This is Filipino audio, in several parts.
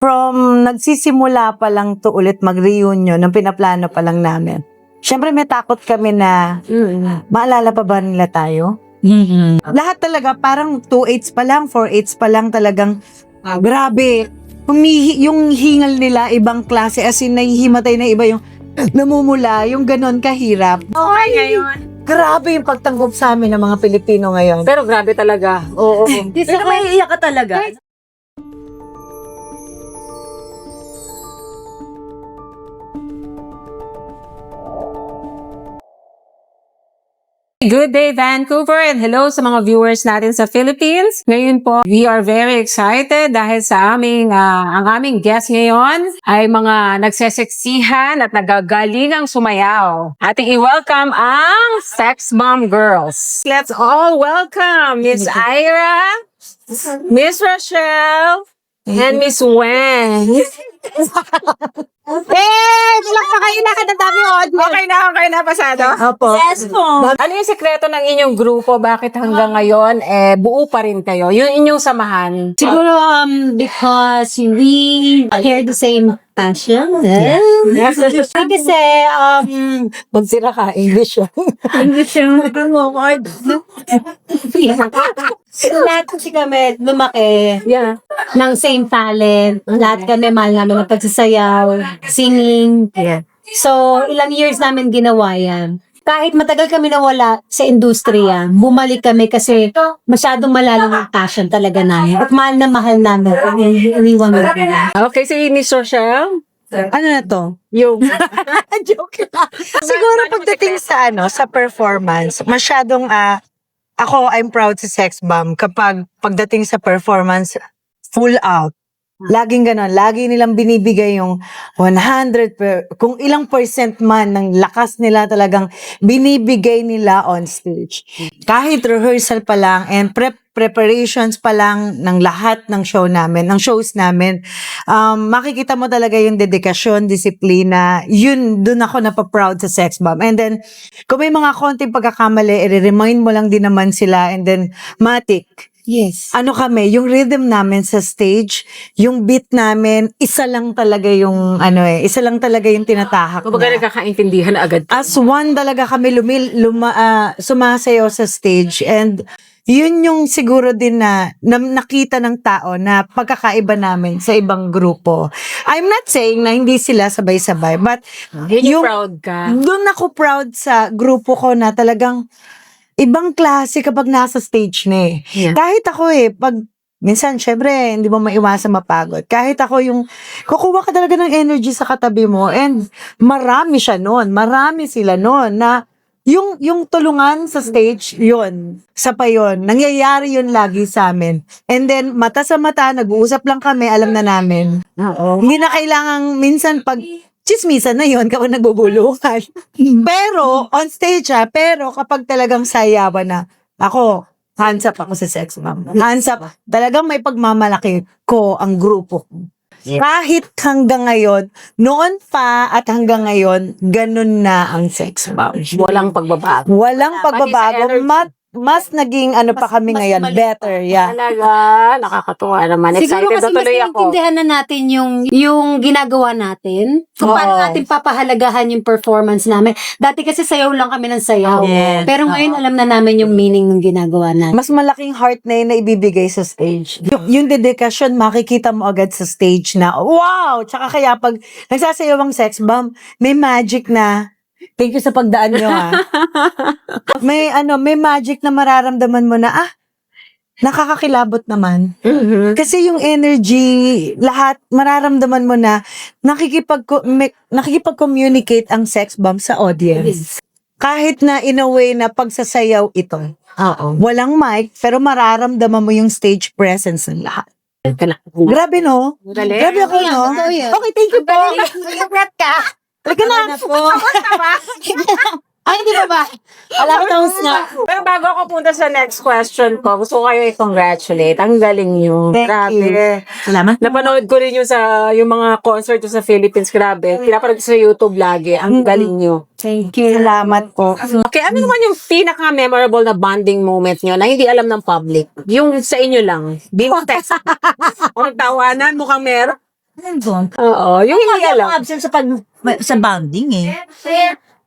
from nagsisimula pa lang to ulit mag-reunion, nung pinaplano pa lang namin. Siyempre may takot kami na, maalala pa ba nila tayo? Lahat talaga, parang 2/8 pa lang, 4/8 pa lang talagang, grabe. Yung hingal nila, ibang klase, as in, nahihimatay na iba yung namumula, yung ganon kahirap. Okay ngayon. Grabe yung pagtanggap sa amin ng mga Pilipino ngayon. Pero grabe talaga. Oo. Pero may iiyak ka talaga. Good day, Vancouver, and hello sa mga viewers natin sa Philippines. Ngayon po, we are very excited dahil sa ang aming guest ngayon ay mga nagseseksihan at nagagalingang sumayaw. Ating i-welcome ang Sex Bomb Girls. Let's all welcome Miss Ira, Miss Rochelle, and Miss Wen. Ilang pa kayo na kadadami audience. Okay na, pasado? Opo. Yes po. Ano yung sekreto ng inyong grupo? Bakit hanggang ngayon, buo pa rin kayo? Yung inyong samahan? Siguro because we share the same passion. Kasi Magsira ka, English yun. English yung lahat kasi kami lumaki ng same talent. Lahat kami mahal namin ng pagsasayaw, singing. So, ilang years namin ginawa yan. Kahit matagal kami nawala sa industriya, bumalik kami kasi masyadong malalim ang passion talaga namin. At mahal na mahal namin. Iniwan mo. Okay, si Miss Rochelle? Ano na to? Yung... Joke lang. Siguro pagdating sa sa performance, masyadong ako, I'm proud sa Sex Bomb kapag pagdating sa performance, full out. Laging ganon. Lagi nilang binibigay yung 100, kung ilang percent man ng lakas nila talagang binibigay nila on stage. Kahit rehearsal pa lang and preparations pa lang ng lahat ng shows namin, makikita mo talaga yung dedikasyon, disiplina, yun, dun ako napaproud sa Sex Bomb. And then, kung may mga konting pagkakamali, i-remind mo lang din naman sila, and then, matik. Yes. Ano kami, yung rhythm namin sa stage, yung beat namin, isa lang talaga yung tinatahak Kumbaga na. nagkakaintindihan na agad. As one talaga kami sumasayaw sa stage, and yun yung siguro din na nakita ng tao na pagkakaiba namin sa ibang grupo. I'm not saying na hindi sila sabay-sabay, but Yung proud ka. doon ako proud sa grupo ko na talagang ibang klase kapag nasa stage na eh. Yeah. Kahit ako pag minsan, syempre, hindi mo maiwasan mapagod. Kahit ako kukuha ka talaga ng energy sa katabi mo, and marami sila noon na yung tulungan sa stage, yun, nangyayari yun lagi sa amin. And then, mata sa mata, nag-uusap lang kami, alam na namin. Oo. Hindi na kailangang minsan pag chismisan na yun kapag nagbubulukan. Pero, on stage pero kapag talagang sayawan na, ako, hands up ako sa Sex Bomb. Hands up. Talagang may pagmamalaki ko ang grupo ko. Kahit hanggang ngayon, noon pa at hanggang ngayon, ganun na ang Sex Bomb. Walang pagbabago. Walang pagbabago. Pati sa Mas naging pa kami mas ngayon. maliit Better, yeah. Talaga, nakakatuwa naman. Siguro Excited kasi na mas tuloy ako. naiintindihan na natin yung ginagawa natin. Kung paano natin papahalagahan yung performance namin. Dati kasi sayaw lang kami ng sayaw. Yes. Pero ngayon alam na namin yung meaning ng ginagawa natin. Mas malaking heart na yun na ibibigay sa stage. Yung dedikasyon, makikita mo agad sa stage na, wow! Tsaka kaya pag nagsasayaw ang Sex Bomb, may magic na, thank you sa pagdaan nyo may magic na mararamdaman mo na, nakakakilabot naman. Kasi yung energy, lahat, mararamdaman mo na nakikipag-communicate ang Sex Bomb sa audience. Kahit na in a way na pagsasayaw ito. Walang mic, pero mararamdaman mo yung stage presence ng lahat. Grabe, no? Galing. Grabe ako, no? Okay, thank you po. Nag-rap ka? Talaga na po. Ay, hindi ba ba? Alam na. Pero bago ako punta sa next question ko, gusto ko kayo i-congratulate. Ang galing nyo. Thank Grabe. you. Salamat. Napanood ko rin yung mga concert sa Philippines. Grabe. Pinapanood ko sa YouTube lagi. Ang galing nyo. Thank you. Salamat po. Okay, ano naman yung pinaka-memorable na bonding moment nyo na hindi alam ng public? Yung sa inyo lang. Being test. O tawanan, mukhang meron. Oo, yung hindi Hindi alam. ako absent sa banding eh.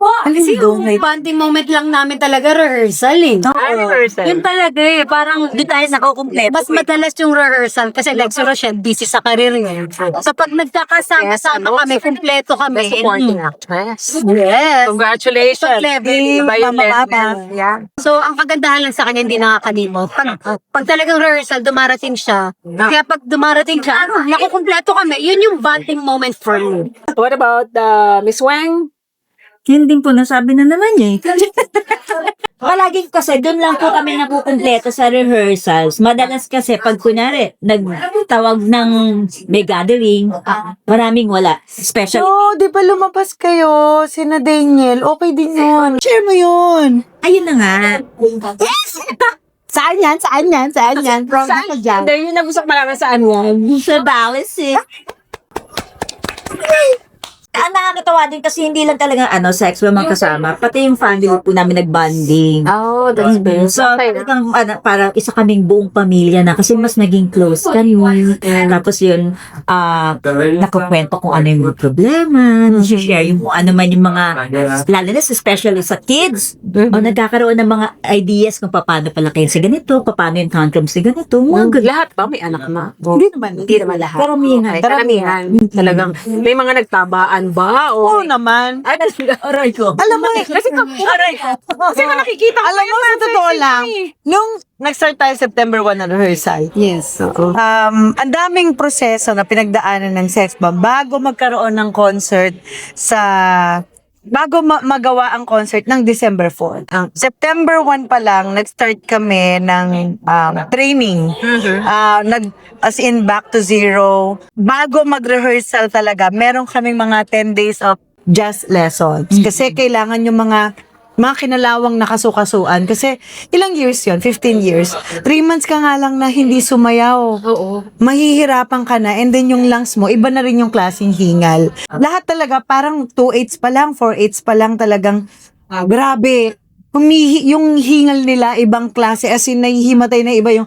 Kasi yung bonding moment lang namin talaga rehearsal eh. Rehearsal. Yun talaga eh, parang Doon tayo nakukumpleto. mas madalas yung rehearsal kasi like si Rochelle, busy sa career niya. So pag nagkakasama-sama kami, kumpleto kami. Supporting actress. Yes. Congratulations. Top level, Iba yung mababa. level. Yeah. So, ang kagandahan lang sa kanya, hindi nakakalimot. Pag talagang rehearsal, dumarating siya. Kaya pag dumarating siya, nakukumpleto kami. Yun yung bonding moment for me. What about Miss Wang? Yun din po, nasabi na naman niya eh. Palagi kasi doon lang po kami nakukumpleto sa rehearsals. Madalas kasi pag kunyari, nagtawag ng may gathering, maraming wala. Special. Oh, di ba lumabas kayo? Sina Daniel, okay din yun. Share mo yun. Ayun na nga. Saan yan? Saan yan? Saan yan? From ako dyan. Hindi, yun ang gusto ko malaman saan yan. Sa Balis eh. Ang nakakatawa din kasi hindi lang talaga sex ba mga kasama, pati yung family po namin nagbanding. Oh, that's good. So, talagang parang isa kaming buong pamilya na kasi mas naging close kami. Tapos yun, nakukwento kung ano yung problema, share yung kung ano man yung mga, lalo na especially sa kids, o nagkakaroon ng mga ideas kung paano palakihin si ganito, paano yung tantrums si ganito, mga ganun. Lahat ba may anak na? Hindi naman. Hindi naman lahat. Karamihan. Karamihan. Talagang may mga nagtabaan ba? Oo O naman. ay, Aray ko. Alam mo, kasi ko nakikita ko alam mo, sa totoo lang, nung nag-start tayo September 1 na rehearsal, Yes. ang daming proseso na pinagdaanan ng sex bomb bago magkaroon ng concert bago magawa ang concert ng December 4. Ang September 1 pa lang, nag-start kami ng training. As in back to zero. Bago mag-rehearsal talaga, meron kaming mga 10 days of jazz lessons. Kasi kailangan yung mga kinalawang nakasukasuan. Kasi ilang years yon 15 years. 3 months ka nga lang na hindi sumayaw. Oo. Mahihirapan ka na, and then yung lungs mo, iba na rin yung klaseng hingal. Lahat talaga, parang 2/8 pa lang, 4/8 pa lang talagang, grabe. Yung hingal nila, ibang klase, as in, nahihimatay na iba yung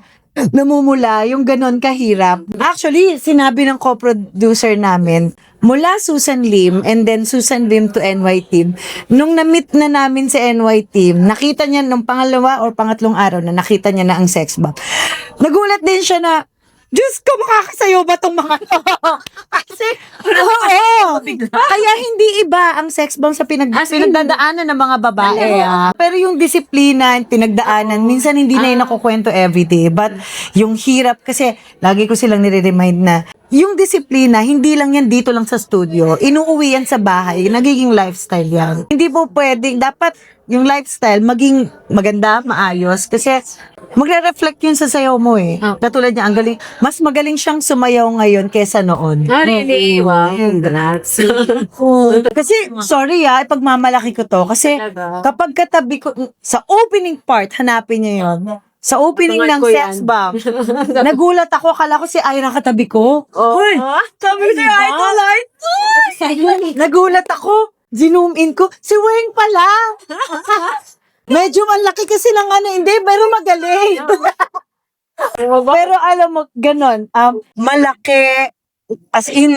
namumula, yung ganon kahirap. Actually, sinabi ng co-producer namin, mula Susan Lim and then Susan Lim to NY Team, nung na-meet na namin si NY Team, nakita niya nung pangalawa or pangatlong araw na nakita niya na ang sex bomb. Nagulat din siya na, Diyos ko, makakasayo ba tong mga kasi, oo. Kaya hindi iba ang sex bomb sa pinagdadaanan ng mga babae. Pero yung disiplina, pinagdaanan, minsan hindi na yun nakukwento everyday. But yung hirap, kasi lagi ko silang nire-remind na, yung disiplina, hindi lang yan dito lang sa studio. Inuuwi yan sa bahay. Nagiging lifestyle yan. Hindi po pwedeng, dapat yung lifestyle maging maganda, maayos. Kasi magre-reflect yun sa sayaw mo eh. Katulad niya, ang galing. Mas magaling siyang sumayaw ngayon kesa noon. Really? Wow. Congrats. Kasi, sorry ipagmamalaki ko to. Kasi kapag katabi ko, sa opening part, hanapin niyo yun. Sa opening Abangan ng ko sex yan. bomb, nagulat ako, akala ko si Ira katabi ko. Uy, sabi si Ira, nagulat ako, zoom in ko, si Weng pala. Medyo malaki kasi ng hindi, pero magaling. Pero alam mo, ganon, malaki, as in,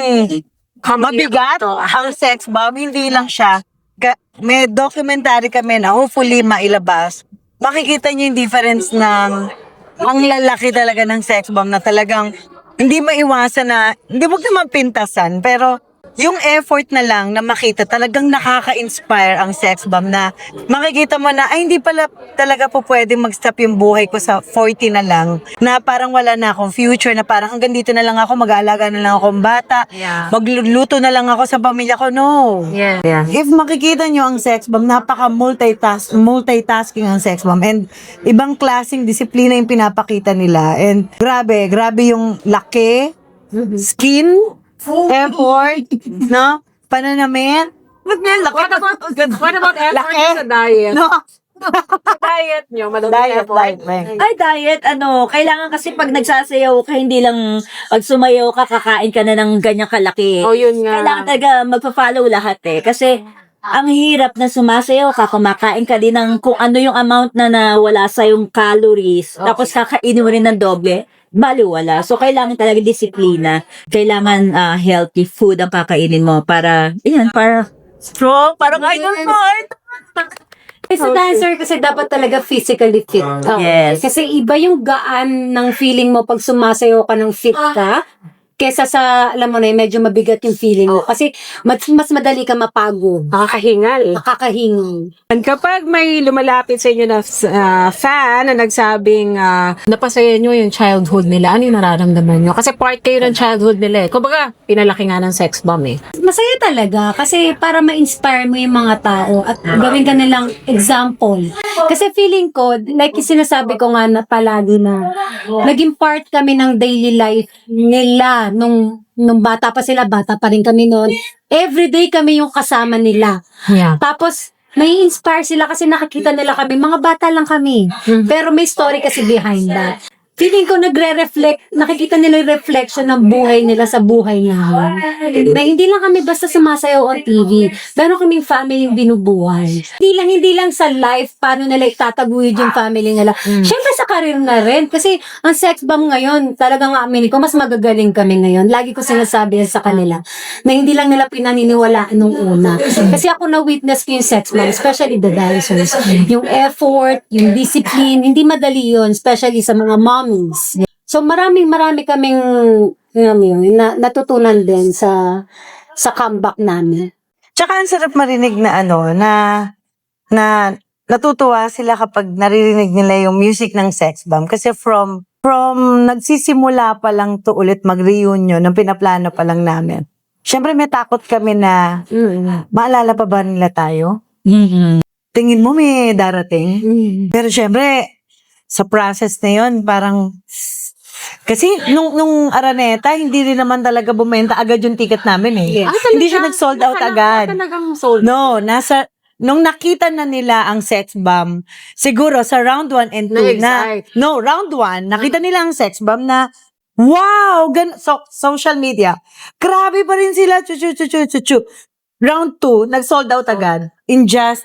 mabigat ang sex bomb, hindi lang siya. May documentary kami na hopefully mailabas. Makikita niyo yung difference ng ang lalaki talaga ng sex bomb na talagang hindi maiwasan na, hindi mo naman pintasan, pero yung effort na lang na makita, talagang nakaka-inspire ang sex bomb na makikita mo na, ay hindi pala talaga po pwedeng mag-stop yung buhay ko sa 40 na lang, na parang wala na akong future, na parang hanggang dito na lang ako, mag-aalaga na lang akong bata, magluluto na lang ako sa pamilya ko, no. Yeah. If makikita nyo ang sex bomb, multitasking ang sex bomb, and ibang klaseng disiplina yung pinapakita nila, and grabe yung laki, skin, effort, no? Pananamit. What about effort sa diet? No. Diet nyo, madami effort. Ay, diet, kailangan kasi pag nagsasayaw ka, hindi lang pag sumayaw ka, kakain ka na ng ganyang kalaki. Oh, yun nga. Kailangan talaga magpa-follow lahat eh. Kasi, ang hirap na sumasayaw ka, kumakain ka din ng kung ano yung amount na nawala sa yung calories, tapos kakainin mo rin ng doble. baliwala. So, kailangan talaga disiplina. Kailangan healthy food ang kakainin mo para, para strong. Parang idol mo. Sa dancer kasi dapat talaga physically fit. Yes. Kasi iba yung gaan ng feeling mo pag sumasayaw ka ng fit ka. Kesa sa, alam mo na, medyo mabigat yung feeling mo. Kasi mas madali ka mapagod. Nakakahingal. Nakakahingal. And kapag may lumalapit sa inyo na fan na nagsabing napasaya nyo yung childhood nila, ano yung nararamdaman nyo? Kasi part kayo ng childhood nila eh. Kumbaga, pinalaki nga ng sex bomb eh. Masaya talaga kasi para ma-inspire mo yung mga tao at gawin ka nilang example. Kasi feeling ko, like yung sinasabi ko nga na palagi na naging part kami ng daily life nila nung bata pa sila, bata pa rin kami noon. Everyday kami yung kasama nila. Yeah. Tapos, may inspire sila kasi nakikita nila kami. Mga bata lang kami. Pero may story kasi behind that. Feeling ko nagre-reflect, nakikita nila yung reflection ng buhay nila sa buhay namin. Na hindi lang kami basta sumasayaw on TV. Meron kaming family yung binubuhay. Hindi lang sa life, paano nila itataguyod yung family nila. Siyempre sa career na rin. Kasi ang sex bomb ngayon, talagang amin ko, mas magagaling kami ngayon. Lagi ko sinasabi sa kanila na hindi lang nila pinaniniwalaan nung una. Kasi ako na-witness ko yung sex bomb, especially the dancers. Yung effort, yung discipline, hindi madali yun, especially sa mga mommies. So marami kaming natutunan din sa comeback namin. Tsaka ang sarap marinig na na natutuwa sila kapag naririnig nila yung music ng sex bomb. Kasi from nagsisimula pa lang to ulit mag-reunion, ng pinaplano pa lang namin. Siyempre may takot kami na, maalala pa ba nila tayo? Tingin mo may darating? Pero siyempre, sa process na yun, parang, kasi nung Araneta, hindi rin naman talaga bumenta agad yung ticket namin eh. Hindi siya nag-sold out agad. Talagang sold. No, nung nakita na nila ang sex bomb, siguro sa round 1 and 2 round 1, nakita nila ang sex bomb na, wow, social media. Grabe pa rin sila, chu. Round 2, nag-sold out agad in just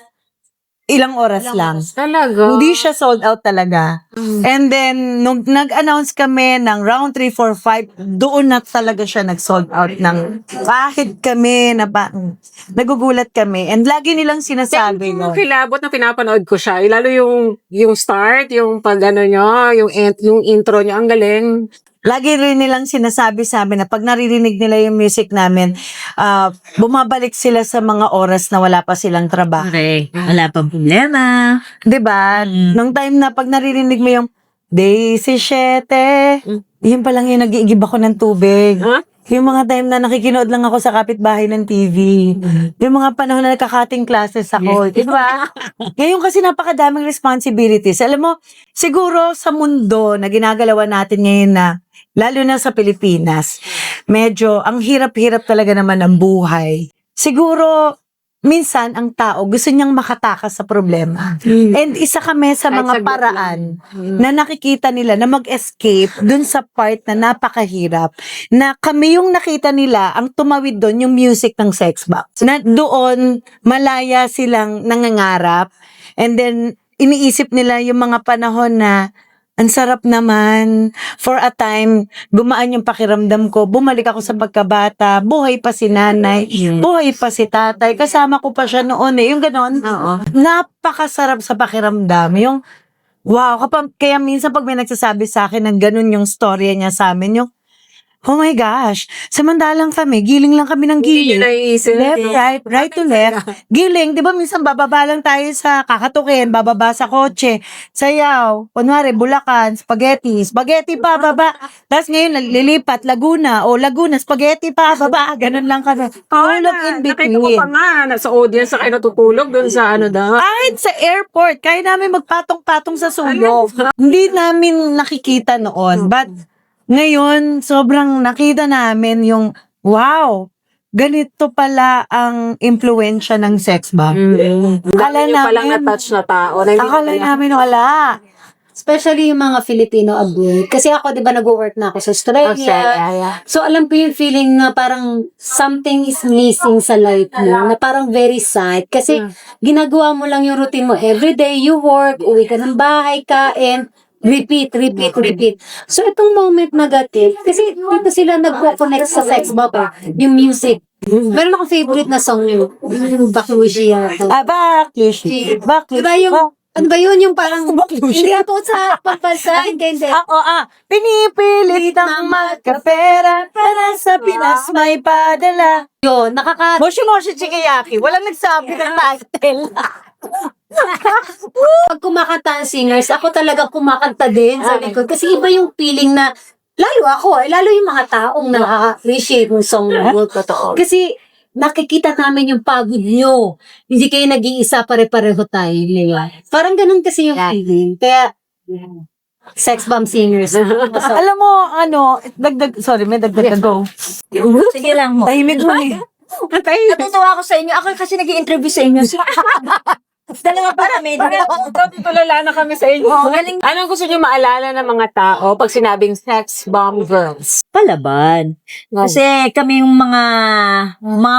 ilang oras lang. Talaga. Hindi siya sold out talaga. And then, nung nag-announce kami ng round 3, 4, 5, doon na talaga siya nag-sold out ng kahit kami na nagugulat kami. And lagi nilang sinasabi Yung no. kilabot na pinapanood ko siya, lalo yung start, yung pag ano nyo, yung intro nyo, ang galing. Lagi rin nilang sinasabi sa amin na pag naririnig nila yung music namin, bumabalik sila sa mga oras na wala pa silang trabaho. Okay. Wala pang problema. 'Di ba? Nung time na pag naririnig mo yung Day 17, yun pa lang yung nag-iigib ako ng tubig. Huh? Yung mga time na nakikinood lang ako sa kapitbahay ng TV. Yung mga panahon na nagka-cutting classes ako. Diba? Ngayon kasi napakadaming responsibilities. Alam mo, siguro sa mundo na ginagalawan natin ngayon na, lalo na sa Pilipinas, medyo ang hirap-hirap talaga naman ng buhay. Siguro, minsan ang tao gusto niyang makatakas sa problema. And isa kami sa Kahit mga saglit paraan na nakikita nila na mag-escape dun sa part na napakahirap. Na kami yung nakita nila, ang tumawid doon yung music ng sex box. Na doon malaya silang nangangarap. And then iniisip nila yung mga panahon na ang sarap naman. For a time, gumaan yung pakiramdam ko. Bumalik ako sa pagkabata. Buhay pa si nanay. Buhay pa si tatay. Kasama ko pa siya noon eh. Yung ganon. Napakasarap sa pakiramdam. Yung, wow. Kaya minsan pag may nagsasabi sa akin ng ganon yung storya niya sa amin, yung, oh my gosh, samantalang kami, giling lang kami ng Hindi giling. nyo naiisip. Left, right to left. Giling, di ba minsan bababa lang tayo sa kakatukin, bababa sa kotse, sayaw, kunwari, Bulacan, spaghetti pa, baba. Tapos ngayon, lilipat, Laguna, spaghetti pa, baba. Ganun lang kami. Tulog in Nakita ko between. pa nga, nasa audience na kayo natutulog doon sa ano daw. Kahit sa airport, kaya namin magpatong-patong sa sulok. Hindi namin nakikita noon. But ngayon, sobrang nakita namin yung, wow, ganito pala ang impluensya ng sex bomb. Akala nyo palang na-touch na tao. Akala namin wala. Especially yung mga Filipino abroad. Kasi ako, di ba, nag-work na ako sa Australia. So, alam ko yung feeling na parang something is missing sa life mo. Na parang very sad. Kasi ginagawa mo lang yung routine mo. Everyday, you work, uwi ka ng bahay, kain. repeat. So, itong moment negative, kasi dito sila nagko-connect sa sex bomb, yung music. Meron akong favorite na song yung Bakushi yata. Backlushi. Diba yung, ano ba yun? Yung parang, hindi ako sa pambansa, hindi. Pinipilit ang magkapera para sa Pinas may padala. Yun, nakaka... Moshi Chikiyaki. Walang nagsabi ng title. Pag kumakanta ang singers, ako talaga kumakanta din sa likod. Kasi iba yung feeling na, lalo yung mga taong nakaka-appreciate ng song na totoo. Kasi nakikita namin yung pagod nyo. Hindi kayo nag-iisa, pare-pareho tayo. Parang ganun kasi yung feeling. Kaya, sex bomb singers. Alam mo, may dagdag go. Sige lang mo. Tahimik mo eh. Natutuwa ako sa inyo. Ako kasi nag-i-interview sa inyo. Dalawa para may Tulala na kami sa inyo. Anong gusto nyo maalala ng mga tao pag sinabing sex bomb girls? palaban. Kasi kami yung mga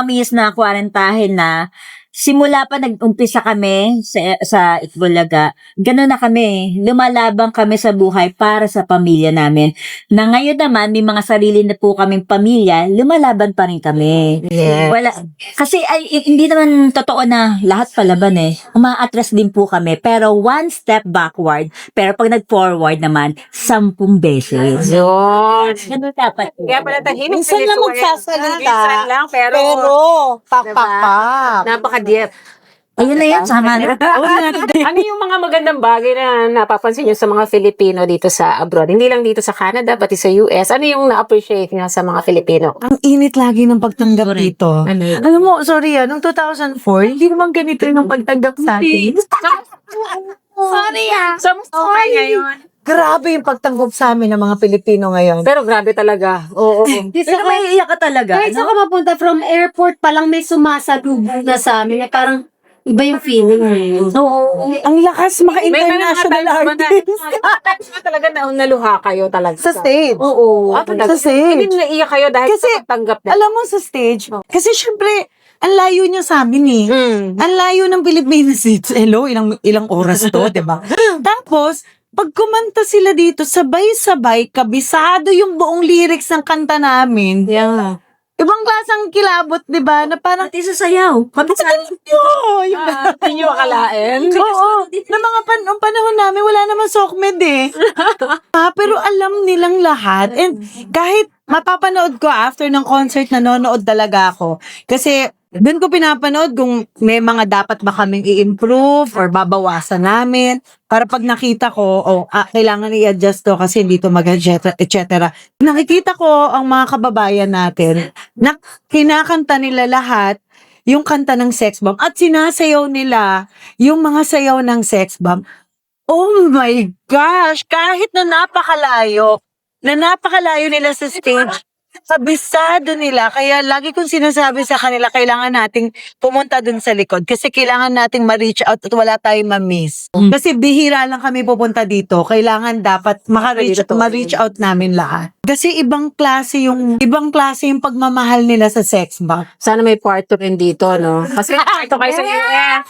miss na kwarentahin na simula pa nag-umpisa kami sa Itbulaga, gano'n na kami. Lumalabang kami sa buhay para sa pamilya namin. Na ngayon naman, may mga sarili na po kaming pamilya, lumalaban pa rin kami. Yeah. Wala. Kasi hindi naman totoo na lahat palaban eh. Umaatras din po kami. Pero one step backward. Pero pag nag-forward naman, 10 beses. Yun. Ganun dapat. Kaya pala tahimik Minsan sila lang sa magsasalita. Minsan lang, pero Pak. napaka-deep. Ayun na yan, sama na. Ano yung mga magandang bagay na napapansin nyo sa mga Filipino dito sa abroad? Hindi lang dito sa Canada, pati sa US. Ano yung na-appreciate nyo sa mga Filipino? Ang init lagi ng pagtanggap dito. Ano yun? Alam mo, sorry nung 2004, hindi naman ganito yung pagtanggap sa atin. Sorry okay ngayon. Grabe yung pagtanggap sa amin ng mga Pilipino ngayon. Pero grabe talaga. Oo. Pero may iiyak ka talaga. Kahit saan ka mapunta, from airport pa lang may sumasalubong na sa amin. Na parang iba yung feeling. Oo. Ang lakas maka-international artist. Talaga naluha kayo talaga. Sa stage. Oo. Sa stage. Hindi naiiyak kayo dahil Kasi, sa pagtanggap na. Alam mo sa stage, kasi syempre, ang layo niya sa amin eh. Ang layo ng Philippines. Hello, ilang oras to, di ba? Tapos, pag kumanta sila dito, sabay-sabay, kabisado yung buong lyrics ng kanta namin. Yeah. Ibang klaseng kilabot, di ba? Na parang, Pati sa sayaw. Hindi nyo akalain. oo. Na mga panahon namin, wala naman sokmed eh. Pero alam nilang lahat. And kahit mapapanood ko after ng concert, nanonood talaga ako. Kasi doon ko pinapanood kung may mga dapat ba kaming i-improve or babawasan namin. Para pag nakita ko, kailangan i-adjust to kasi hindi to mag-etc. Nakikita ko ang mga kababayan natin na kinakanta nila lahat yung kanta ng Sex Bomb at sinasayaw nila yung mga sayaw ng Sex Bomb. Oh my gosh! Kahit na napakalayo nila sa stage, kabisado nila. Kaya lagi kong sinasabi sa kanila, kailangan nating pumunta dun sa likod. Kasi kailangan nating ma-reach out at wala tayong ma-miss. Kasi bihira lang kami pupunta dito. Kailangan dapat ma-reach out namin lahat. Kasi ibang klase yung pagmamahal nila sa sex bomb. Sana may part 2 rin dito, no? Kasi part 2 kayo sa US.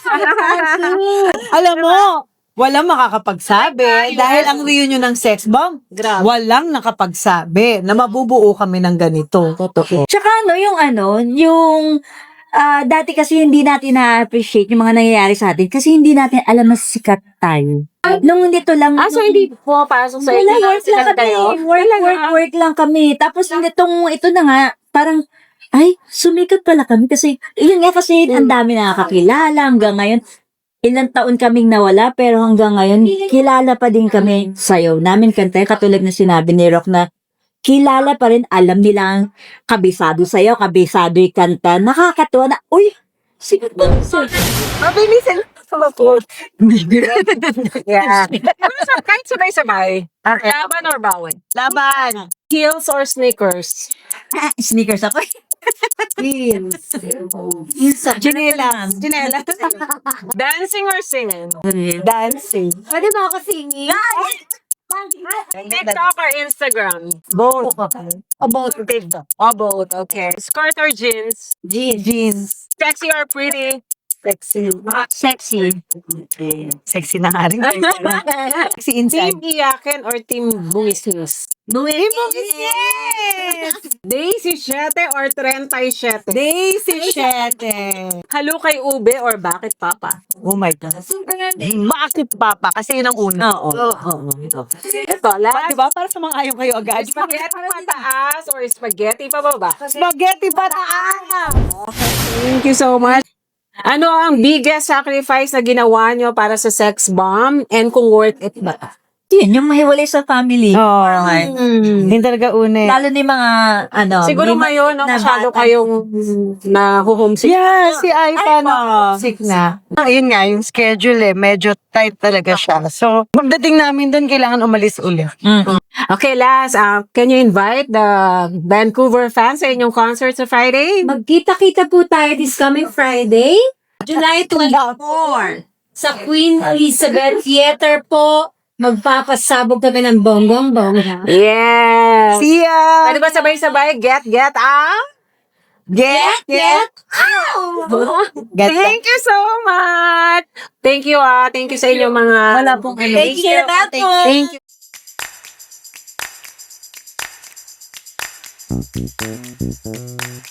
Alam mo, walang makakapagsabi dahil ang reunion ng sex bomb, walang nakapagsabi na mabubuo kami ng ganito. Totoo. Tsaka yung dati kasi hindi natin na-appreciate yung mga nangyayari sa atin kasi hindi natin alam na sikat tayo. Nung dito lang. So hindi po pasok sa inyo. Work lang kami. Work lang kami. Tapos ito na nga, parang, ay, sumikat pala kami kasi, yun nga kasi, ang dami nakakakilala hanggang ngayon. Ilang taon kaming nawala, pero hanggang ngayon, kilala pa din kami. Sayaw namin kanta, katulad na sinabi ni Rock na, kilala pa rin, alam nilang kabisado sayaw, kabisado yung kanta. Nakakatuwa na, uy, sikat ba? Mabilisan sa mapot. Yeah. Kahit sabay-sabay. Okay. Laban or bawal? Laban. Heels or sneakers? Sneakers ako. Chinelas. Dancing or singing? Dancing. Pwede ba ako singing? TikTok or Instagram? Both. Both. TikTok. Both. Okay. Skirt or jeans? Jeans. Sexy or pretty? Sexy. Sexy. Sexy na nga rin. Sexy inside. Team Iyakin or Team Bungis-ngis? Daisy 7 or 37? Daisy Shete. Halo kay Ube or bakit Papa? Oh my God. Bakit papa? Kasi yun ang una. Oo. Ito, last. Diba? Para sa mga ayaw kayo agad. Spaghetti pataas or spaghetti pababa? Spaghetti pataas! Thank you so much. Ano ang biggest sacrifice na ginawa nyo para sa sex bomb and kung worth it ba? Yun, yung mahiwalay sa family. Oo. Hindi talaga una eh. Lalo ni mga, Siguro may ngayon, no, na masyado bata. kayong na-homesick. Yeah, si Aipa na sick na. Ayun nga, yung schedule eh, medyo tight talaga siya. So, pagdating namin doon, kailangan umalis ulit. Okay, last, can you invite the Vancouver fans sa inyong concert sa Friday? Magkita-kita po tayo this coming Friday, July 24, sa Queen Elizabeth Theater po. Magpapasabog kami ng bonggong-bongga. Yes! See ya! Pwede ba sabay-sabay? Get, Get! Thank you so much! Thank you, Thank you sa inyo mga... Wala pong ano. Thank you. Thank you.